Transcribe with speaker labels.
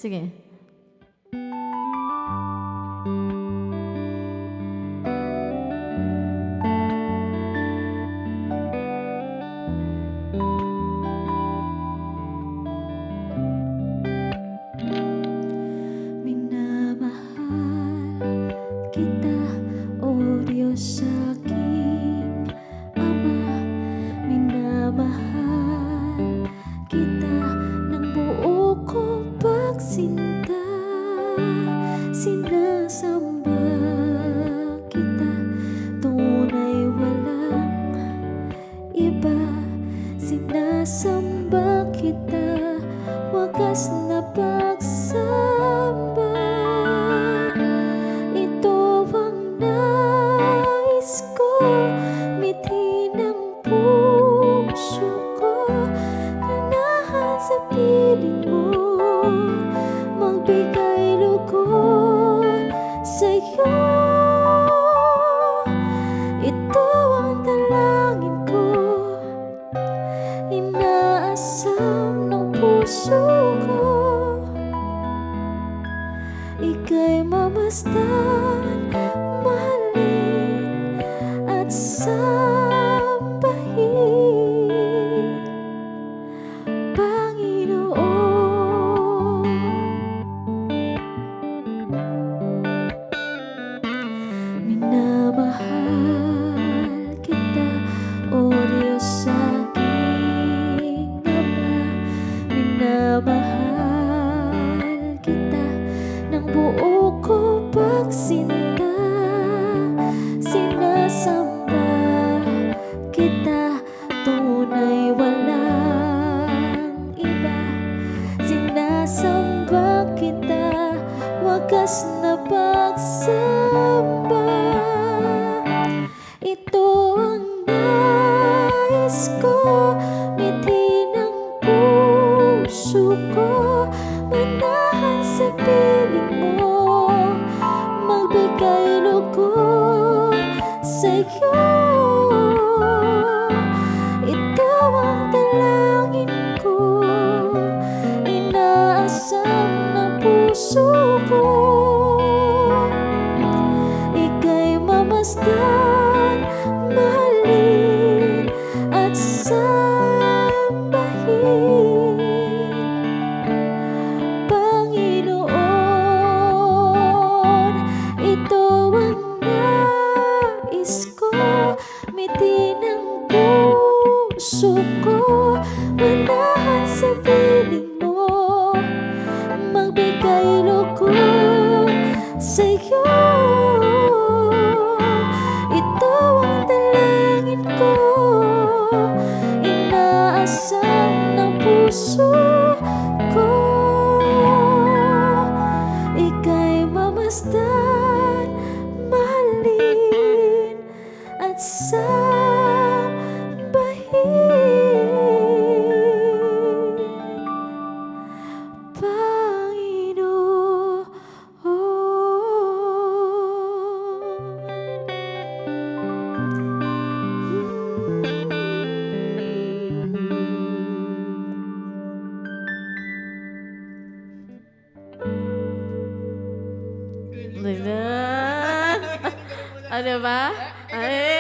Speaker 1: Sige.
Speaker 2: Minamahal kita, O Diyos aking Ama. Minamahal kita ng buo kong pagsinta. Sinasamba kita, tunay walang iba. Sinasamba kita, wagas na pagsamba. Ito ang nais ko, mithi ng puso ko. Nanahan sa piling mo, magbigay lugod sa'yo. Ito ang dalangin ko, inaasam ng puso ko. Ika'y mamasdan, mahalin at sambahin, Panginoon. Minamahal kita, O Diyos aking Ama. Minamahal kita ng buo ko pagsinta. Sinasamba kita, tunay walang iba. Sinasamba kita, wagas na pagsamba. Ito ang nais ko, mithi ng puso ko. Manahan sa piling mo, magbigay lugod sa'yo. Ito ang dalangin ko, inaasam ng puso ko. Ika'y mamasdan, mahalin at sambahin, Panginoon. Ito ang nais ko, mithi ng puso ko. Manahan sa piling mo, magbigay lugod sa'yo. Ito ang dalangin ko, inaasam ng puso ko. Ika'y mamasdan, mahalin at sambahin, Panginoon.
Speaker 1: Diba? Ano ba? Ay!